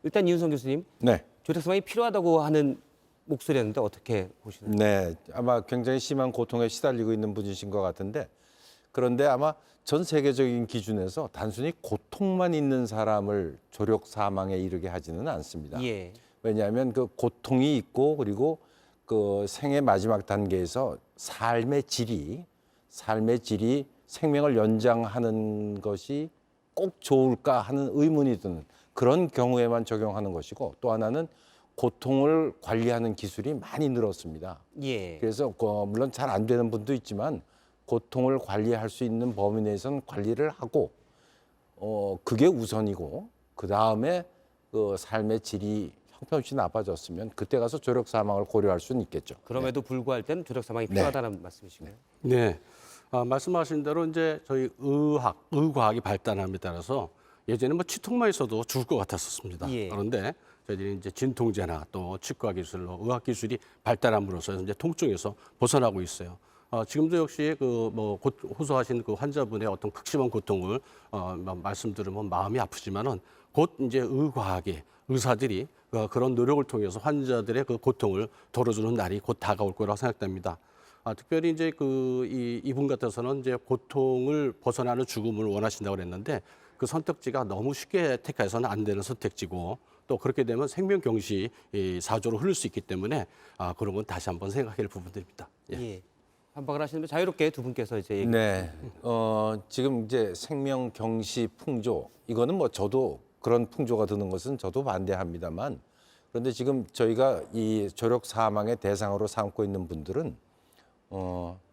일단 이윤성 교수님, 네. 조력 사망이 필요하다고 하는 목소리였는데 어떻게 보시나요? 네, 아마 굉장히 심한 고통에 시달리고 있는 분이신 것 같은데 그런데 아마 전 세계적인 기준에서 단순히 고통만 있는 사람을 조력 사망에 이르게 하지는 않습니다. 예. 왜냐하면 그 고통이 있고 그리고 그 생의 마지막 단계에서 삶의 질이 생명을 연장하는 것이 꼭 좋을까 하는 의문이 드는 그런 경우에만 적용하는 것이고, 또 하나는 고통을 관리하는 기술이 많이 늘었습니다. 예. 그래서 물론 잘 안 되는 분도 있지만 고통을 관리할 수 있는 범위 내에서는 관리를 하고 그게 우선이고, 그 다음에 그 삶의 질이 형편없이 나빠졌으면 그때 가서 조력 사망을 고려할 수는 있겠죠. 그럼에도 불구할 때는 조력 사망이 네. 필요하다는 말씀이신가요? 네. 말씀하신 대로 이제 저희 의과학이 발달함에 따라서 예전에 뭐 치통만 있어도 죽을 것 같았었습니다. 예. 그런데 저희들이 이제 진통제나 또 치과 기술로 의학 기술이 발달함으로써 이제 통증에서 벗어나고 있어요. 지금도 역시 호소하신 그 환자분의 어떤 극심한 고통을 말씀 들으면 마음이 아프지만은 곧 이제 의사들이 그런 노력을 통해서 환자들의 그 고통을 덜어주는 날이 곧 다가올 거라고 생각됩니다. 특별히 이제 이분 같아서는 이제 고통을 벗어나는 죽음을 원하신다고 그랬는데, 그 선택지가 너무 쉽게 택해서는 안 되는 선택지고, 또 그렇게 되면 생명 경시 사조로 흐를 수 있기 때문에 그런 건 다시 한번 생각할 부분들입니다. 예. 반박을 하시는데 자유롭게 두 분께서 이제 얘기. 네. 지금 이제 생명 경시 풍조, 이거는 뭐 저도 그런 풍조가 드는 것은 저도 반대합니다만, 그런데 지금 저희가 이 조력 사망의 대상으로 삼고 있는 분들은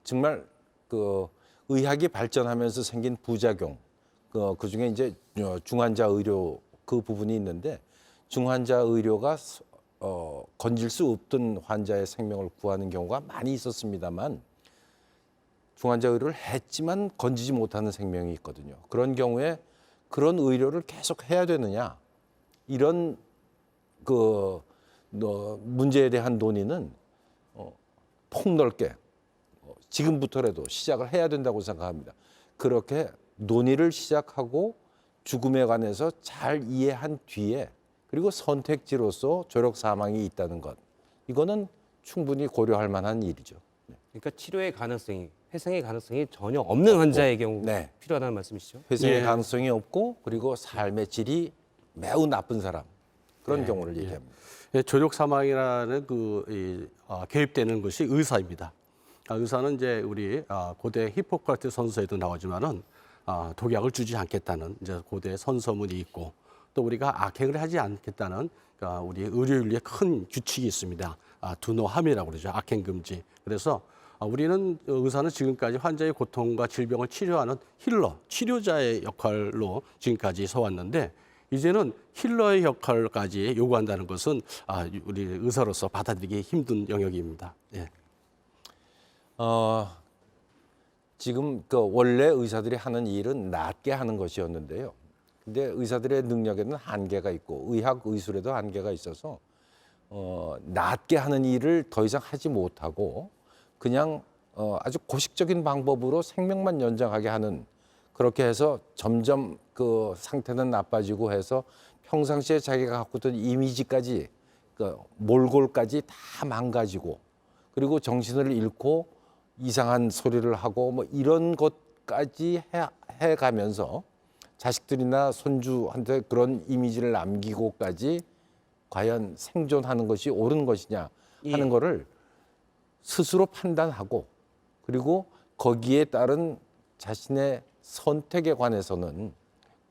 정말 그 의학이 발전하면서 생긴 부작용, 그 중에 이제 중환자 의료 그 부분이 있는데, 중환자 의료가 건질 수 없던 환자의 생명을 구하는 경우가 많이 있었습니다만, 중환자 의료를 했지만 건지지 못하는 생명이 있거든요. 그런 경우에 그런 의료를 계속 해야 되느냐, 이런 그 문제에 대한 논의는 폭넓게 지금부터라도 시작을 해야 된다고 생각합니다. 그렇게 논의를 시작하고 죽음에 관해서 잘 이해한 뒤에, 그리고 선택지로서 조력 사망이 있다는 것, 이거는 충분히 고려할 만한 일이죠. 그러니까 치료의 가능성이, 회생의 가능성이 전혀 없는 환자의 경우 네. 필요하다는 말씀이시죠? 회생의 예. 가능성이 없고, 그리고 삶의 질이 매우 나쁜 사람, 그런 경우를 얘기합니다. 조력 사망이라는 개입되는 것이 의사입니다. 의사는 이제 우리 고대 히포크라테스 선서에도 나오지만은 독약을 주지 않겠다는 이제 고대 선서문이 있고, 또 우리가 악행을 하지 않겠다는 우리 의료윤리의 큰 규칙이 있습니다. 두노함이라고 그러죠. 악행 금지. 그래서 우리는 의사는 지금까지 환자의 고통과 질병을 치료하는 힐러, 치료자의 역할로 지금까지 서왔는데, 이제는 힐러의 역할까지 요구한다는 것은 우리 의사로서 받아들이기 힘든 영역입니다. 예. 지금 원래 의사들이 하는 일은 낫게 하는 것이었는데요. 근데 의사들의 능력에는 한계가 있고 의학 의술에도 한계가 있어서 낫게 하는 일을 더 이상 하지 못하고 그냥 아주 고식적인 방법으로 생명만 연장하게 하는, 그렇게 해서 점점 그 상태는 나빠지고 해서 평상시에 자기가 갖고 있던 이미지까지, 몰골까지 다 망가지고, 그리고 정신을 잃고 이상한 소리를 하고 뭐 이런 것까지 해가면서 자식들이나 손주한테 그런 이미지를 남기고까지 과연 생존하는 것이 옳은 것이냐 하는 거를 스스로 판단하고, 그리고 거기에 따른 자신의 선택에 관해서는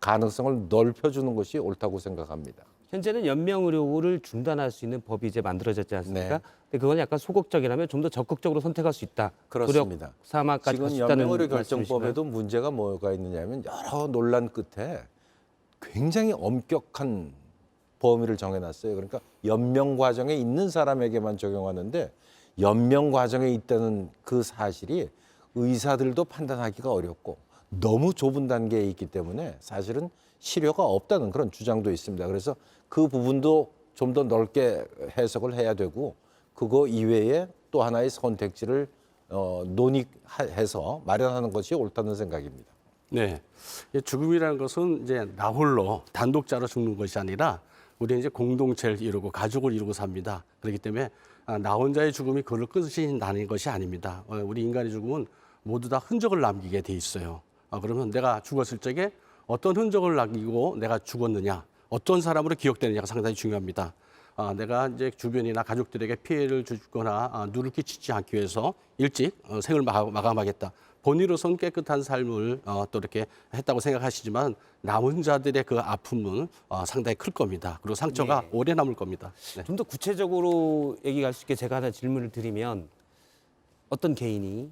가능성을 넓혀주는 것이 옳다고 생각합니다. 현재는 연명의료를 중단할 수 있는 법이 이제 만들어졌지 않습니까? 근데 그건 약간 소극적이라면 좀 더 적극적으로 선택할 수 있다. 그렇습니다. 조력 사망까지 갈 지금 수 있다는 연명의료 말씀이신가요? 결정법에도 문제가 뭐가 있느냐면, 여러 논란 끝에 굉장히 엄격한 범위를 정해놨어요. 그러니까 연명 과정에 있는 사람에게만 적용하는데, 연명 과정에 있다는 그 사실이 의사들도 판단하기가 어렵고 너무 좁은 단계에 있기 때문에 사실은 실효가 없다는 그런 주장도 있습니다. 그래서 그 부분도 좀 더 넓게 해석을 해야 되고, 그거 이외에 또 하나의 선택지를 논의해서 마련하는 것이 옳다는 생각입니다. 네, 죽음이라는 것은 이제 나 홀로 단독자로 죽는 것이 아니라 우리는 이제 공동체를 이루고 가족을 이루고 삽니다. 그렇기 때문에 나 혼자의 죽음이 그걸 끝이 나는 것이 아닙니다. 우리 인간의 죽음은 모두 다 흔적을 남기게 돼 있어요. 그러면 내가 죽었을 적에 어떤 흔적을 남기고 내가 죽었느냐, 어떤 사람으로 기억되느냐가 상당히 중요합니다. 내가 이제 주변이나 가족들에게 피해를 주거나 누를 끼치지 않기 위해서 일찍 생을 마감하겠다. 본인으로서는 깨끗한 삶을 또 이렇게 했다고 생각하시지만 남은 자들의 그 아픔은 상당히 클 겁니다. 그리고 상처가 네. 오래 남을 겁니다. 네. 좀 더 구체적으로 얘기할 수 있게 제가 하나 질문을 드리면 어떤 개인이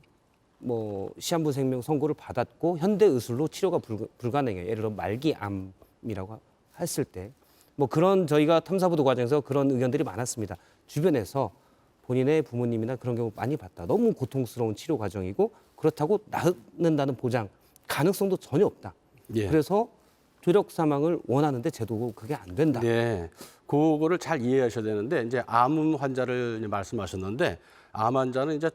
뭐 시한부 생명 선고를 받았고 현대 의술로 치료가 불가능해요. 예를 들어 말기암이라고 했을 때 뭐 그런 저희가 탐사보도 과정에서 그런 의견들이 많았습니다. 주변에서 본인의 부모님이나 그런 경우 많이 봤다. 너무 고통스러운 치료 과정이고 그렇다고 낫는다는 보장 가능성도 전혀 없다. 예. 그래서 조력 사망을 원하는데 제도고 그게 안 된다. 네, 그거를 잘 이해하셔야 되는데 이제 암 환자를 이제 말씀하셨는데 암 환자는 이제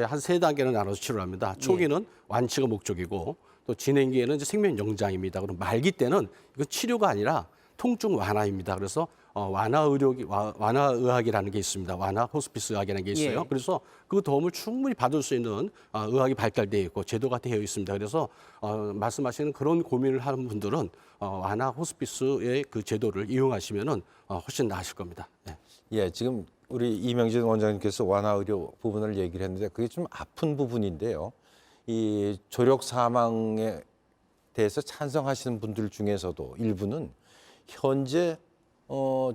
한 3단계를 나눠서 치료를 합니다. 초기는 완치가 목적이고 또 진행기에는 이제 생명 연장입니다. 그럼 말기 때는 이건 치료가 아니라 통증 완화입니다. 그래서 완화의학이라는 게 있습니다. 완화 호스피스 의학이라는 게 있어요. 예. 그래서 그 도움을 충분히 받을 수 있는 의학이 발달되어 있고 제도가 되어 있습니다. 그래서 말씀하시는 그런 고민을 하는 분들은 완화 호스피스의 그 제도를 이용하시면은 훨씬 나으실 겁니다. 네. 예, 지금 우리 이명진 원장님께서 완화 의료 부분을 얘기를 했는데 그게 좀 아픈 부분인데요. 이 조력 사망에 대해서 찬성하시는 분들 중에서도 일부는 현재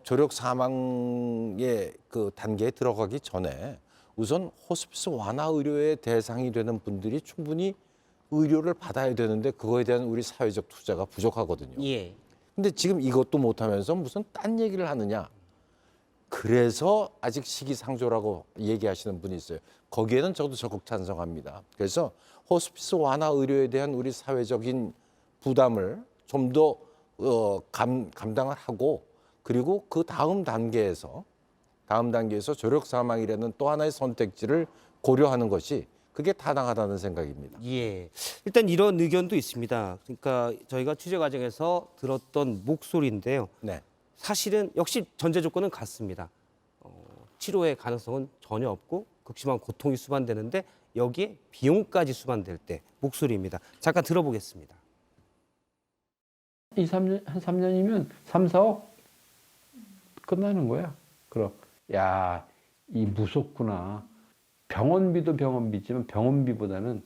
조력 사망의 그 단계에 들어가기 전에 우선 호스피스 완화 의료의 대상이 되는 분들이 충분히 의료를 받아야 되는데 그거에 대한 우리 사회적 투자가 부족하거든요. 예. 근데 지금 이것도 못하면서 무슨 딴 얘기를 하느냐. 그래서 아직 시기상조라고 얘기하시는 분이 있어요. 거기에는 저도 적극 찬성합니다. 그래서 호스피스 완화 의료에 대한 우리 사회적인 부담을 좀 더 감당을 하고 그리고 그 다음 단계에서 조력 사망이라는 또 하나의 선택지를 고려하는 것이 그게 타당하다는 생각입니다. 예. 일단 이런 의견도 있습니다. 그러니까 저희가 취재 과정에서 들었던 목소리인데요. 네. 사실은 역시 전제 조건은 같습니다. 치료의 가능성은 전혀 없고 극심한 고통이 수반되는데 여기에 비용까지 수반될 때 목소리입니다. 잠깐 들어보겠습니다. 3년, 한 3년이면 3, 4억 끝나는 거야. 그럼 야, 이 무섭구나. 병원비도 병원비지만 병원비보다는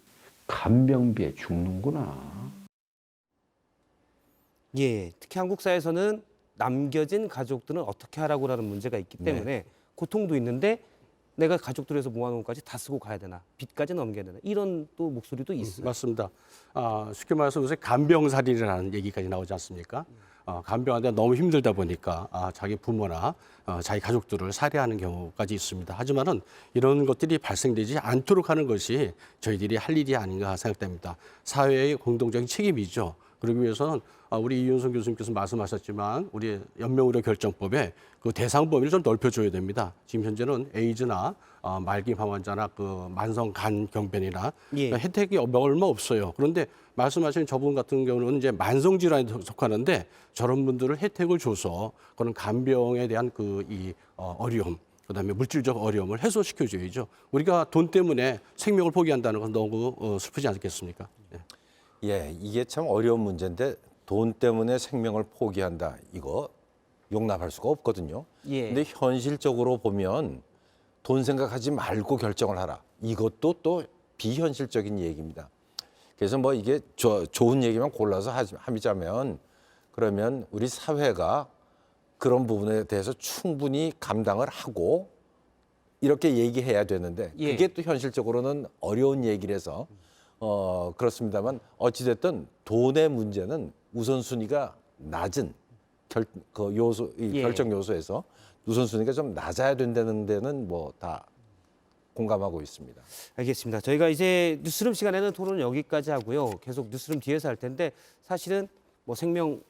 간병비에 죽는구나. 예, 특히 한국 사회에서는 남겨진 가족들은 어떻게 하라고 하는 문제가 있기 때문에 고통도 있는데 내가 가족들에서 모아놓은 것까지 다 쓰고 가야 되나, 빚까지 넘겨야 되나 이런 또 목소리도 있어요. 맞습니다. 쉽게 말해서 요새 간병살이라는 얘기까지 나오지 않습니까? 간병하는데 너무 힘들다 보니까 자기 부모나 자기 가족들을 살해하는 경우까지 있습니다. 하지만은 이런 것들이 발생되지 않도록 하는 것이 저희들이 할 일이 아닌가 생각됩니다. 사회의 공동적인 책임이죠. 그러기 위해서는 우리 이윤성 교수님께서 말씀하셨지만 우리 연명의료 결정법에 그 대상 범위를 좀 넓혀줘야 됩니다. 지금 현재는 에이즈나 말기암 환자나 그 만성 간 경변이나 혜택이 얼마 없어요. 그런데 말씀하신 저분 같은 경우는 이제 만성 질환에 속하는데 저런 분들을 혜택을 줘서 그런 간병에 대한 어려움, 그다음에 물질적 어려움을 해소시켜줘야죠. 우리가 돈 때문에 생명을 포기한다는 건 너무 슬프지 않겠습니까? 예, 이게 참 어려운 문제인데 돈 때문에 생명을 포기한다. 이거 용납할 수가 없거든요. 근데 현실적으로 보면 돈 생각하지 말고 결정을 하라. 이것도 또 비현실적인 얘기입니다. 그래서 뭐 이게 좋은 얘기만 골라서 하자면 그러면 우리 사회가 그런 부분에 대해서 충분히 감당을 하고 이렇게 얘기해야 되는데 그게 또 현실적으로는 어려운 얘기라서 그렇습니다만 어찌됐든 돈의 문제는 우선순위가 낮은 결정 요소에서 우선순위가 좀 낮아야 된다는 데는 뭐 다 공감하고 있습니다. 알겠습니다. 저희가 이제 뉴스룸 시간에는 토론은 여기까지 하고요. 계속 뉴스룸 뒤에서 할 텐데 사실은 뭐 생명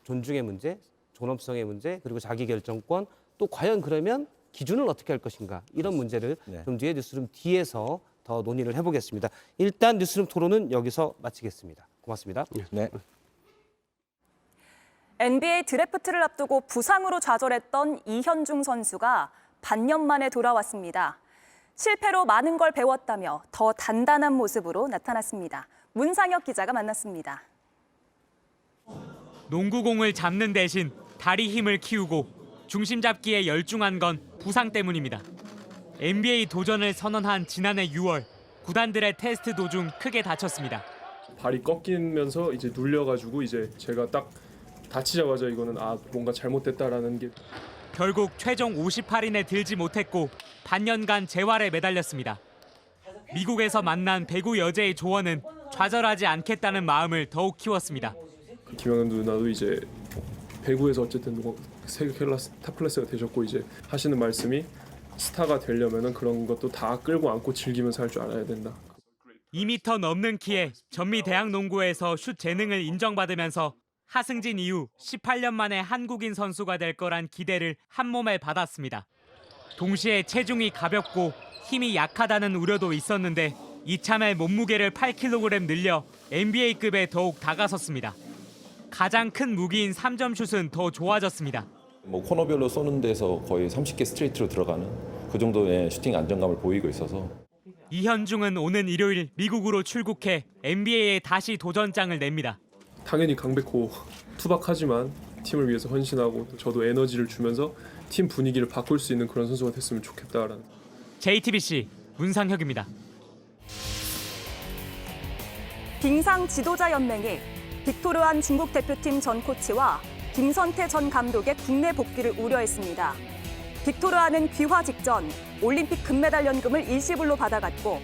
존중의 문제, 존엄성의 문제, 그리고 자기결정권 또 과연 그러면 기준을 어떻게 할 것인가 이런 문제를 좀 뒤에 뉴스룸 뒤에서 더 논의를 해보겠습니다. 일단 뉴스룸 토론은 여기서 마치겠습니다. 고맙습니다. 네. NBA 드래프트를 앞두고 부상으로 좌절했던 이현중 선수가 반년 만에 돌아왔습니다. 실패로 많은 걸 배웠다며 더 단단한 모습으로 나타났습니다. 문상혁 기자가 만났습니다. 농구공을 잡는 대신 다리 힘을 키우고 중심 잡기에 열중한 건 부상 때문입니다. NBA 도전을 선언한 지난해 6월 구단들의 테스트 도중 크게 다쳤습니다. 발이 꺾이면서 이제 눌려가지고 이제 제가 딱 다치자마자 이거는 뭔가 잘못됐다라는 게 결국 최종 58인에 들지 못했고 반년간 재활에 매달렸습니다. 미국에서 만난 배구 여제의 조언은 좌절하지 않겠다는 마음을 더욱 키웠습니다. 김영현 누나도 이제 배구에서 어쨌든 세계 탑 클래스가 되셨고 이제 하시는 말씀이 스타가 되려면은 그런 것도 다 끌고 안고 즐기면서 할 줄 알아야 된다. 2m 넘는 키에 전미 대학 농구에서 슛 재능을 인정받으면서 하승진 이후 18년 만에 한국인 선수가 될 거란 기대를 한몸에 받았습니다. 동시에 체중이 가볍고 힘이 약하다는 우려도 있었는데 이참에 몸무게를 8kg 늘려 NBA급에 더욱 다가섰습니다. 가장 큰 무기인 3점 슛은 더 좋아졌습니다. 코너별로 쏘는 데서 거의 30개 스트레이트로 들어가는 그 정도의 슈팅 안정감을 보이고 있어서 이현중은 오는 일요일 미국으로 출국해 NBA에 다시 도전장을 냅니다. 당연히 강백호 투박하지만 팀을 위해서 헌신하고 또 저도 에너지를 주면서 팀 분위기를 바꿀 수 있는 그런 선수가 됐으면 좋겠다라는. JTBC 문상혁입니다. 빙상 지도자 연맹이 빅토르한 중국 대표팀 전 코치와 김선태 전 감독의 국내 복귀를 우려했습니다. 빅토르아는 귀화 직전 올림픽 금메달 연금을 일시불로 받아갔고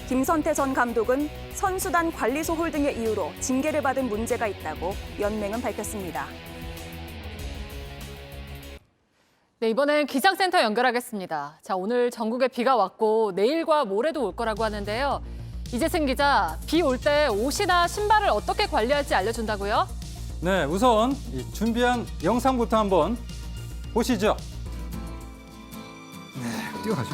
김선태 전 감독은 선수단 관리소 홀등의 이유로 징계를 받은 문제가 있다고 연맹은 밝혔습니다. 네, 이번엔 기상센터 연결하겠습니다. 자, 오늘 전국에 비가 왔고 내일과 모레도 올 거라고 하는데요. 이재승 기자, 비 올 때 옷이나 신발을 어떻게 관리할지 알려준다고요? 네, 우선 준비한 영상부터 한번 보시죠. 네, 뛰어가죠.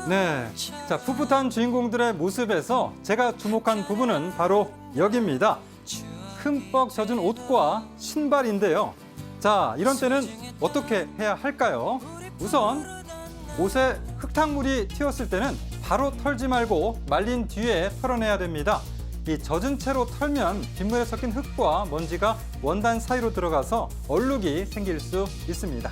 네, 자, 풋풋한 주인공들의 모습에서 제가 주목한 부분은 바로 여기입니다. 흠뻑 젖은 옷과 신발인데요. 자, 이런 때는 어떻게 해야 할까요? 우선 옷에 흙탕물이 튀었을 때는 바로 털지 말고 말린 뒤에 털어내야 됩니다. 이 젖은 채로 털면 빗물에 섞인 흙과 먼지가 원단 사이로 들어가서 얼룩이 생길 수 있습니다.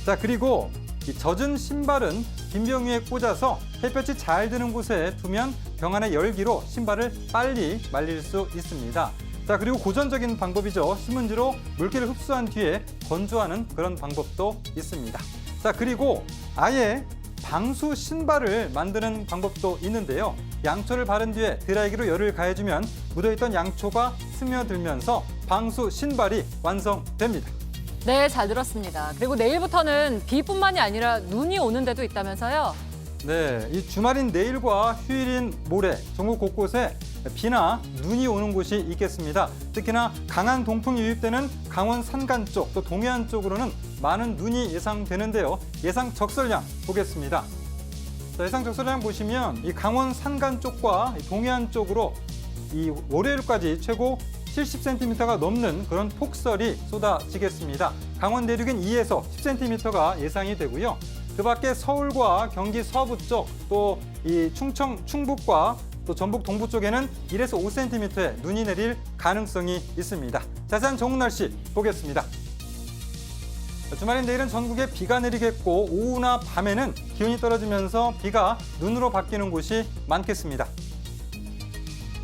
자, 그리고 이 젖은 신발은 빈병 위에 꽂아서 햇볕이 잘 드는 곳에 두면 병 안의 열기로 신발을 빨리 말릴 수 있습니다. 자, 그리고 고전적인 방법이죠. 신문지로 물기를 흡수한 뒤에 건조하는 그런 방법도 있습니다. 자, 그리고 아예 방수 신발을 만드는 방법도 있는데요. 양초를 바른 뒤에 드라이기로 열을 가해주면 묻어있던 양초가 스며들면서 방수 신발이 완성됩니다. 네, 잘 들었습니다. 그리고 내일부터는 비뿐만이 아니라 눈이 오는 데도 있다면서요? 네, 이 주말인 내일과 휴일인 모레 전국 곳곳에 비나 눈이 오는 곳이 있겠습니다. 특히나 강한 동풍이 유입되는 강원 산간 쪽, 또 동해안 쪽으로는 많은 눈이 예상되는데요. 예상 적설량 보겠습니다. 자, 예상 적설량 보시면 이 강원 산간 쪽과 동해안 쪽으로 이 월요일까지 최고 70cm가 넘는 그런 폭설이 쏟아지겠습니다. 강원 내륙엔 2에서 10cm가 예상이 되고요. 그 밖에 서울과 경기 서부 쪽, 또 이 충청, 충북과 또 전북 동부 쪽에는 1에서 5cm의 눈이 내릴 가능성이 있습니다. 자세한 전국 날씨 보겠습니다. 주말인 내일은 전국에 비가 내리겠고 오후나 밤에는 기온이 떨어지면서 비가 눈으로 바뀌는 곳이 많겠습니다.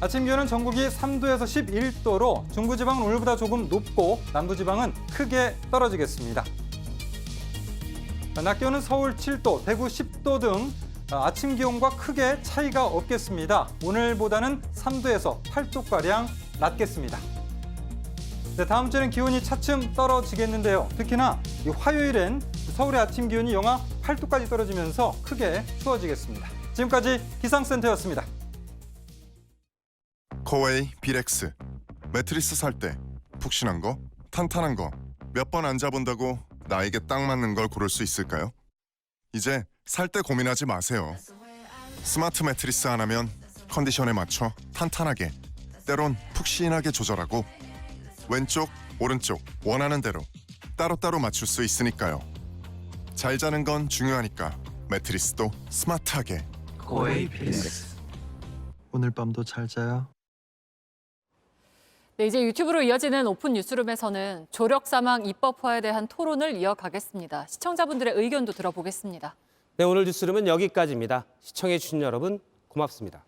아침 기온은 전국이 3도에서 11도로 중부지방은 오늘보다 조금 높고 남부지방은 크게 떨어지겠습니다. 낮 기온은 서울 7도, 대구 10도 등 아침 기온과 크게 차이가 없겠습니다. 오늘보다는 3도에서 8도가량 낮겠습니다. 네, 다음 주에는 기온이 차츰 떨어지겠는데요. 특히나 이 화요일엔 서울의 아침 기온이 영하 8도까지 떨어지면서 크게 추워지겠습니다. 지금까지 기상센터였습니다. 코웨이 비렉스. 매트리스 살 때 푹신한 거, 탄탄한 거 몇 번 앉아본다고 나에게 딱 맞는 걸 고를 수 있을까요? 이제 살 때 고민하지 마세요. 스마트 매트리스 하나면 컨디션에 맞춰 탄탄하게, 때론 푹신하게 조절하고 왼쪽, 오른쪽 원하는 대로 따로따로 맞출 수 있으니까요. 잘 자는 건 중요하니까 매트리스도 스마트하게. 코웨이 비렉스. 오늘 밤도 잘 자요. 네, 이제 유튜브로 이어지는 오픈 뉴스룸에서는 조력 사망 입법화에 대한 토론을 이어가겠습니다. 시청자분들의 의견도 들어보겠습니다. 네, 오늘 뉴스룸은 여기까지입니다. 시청해 주신 여러분 고맙습니다.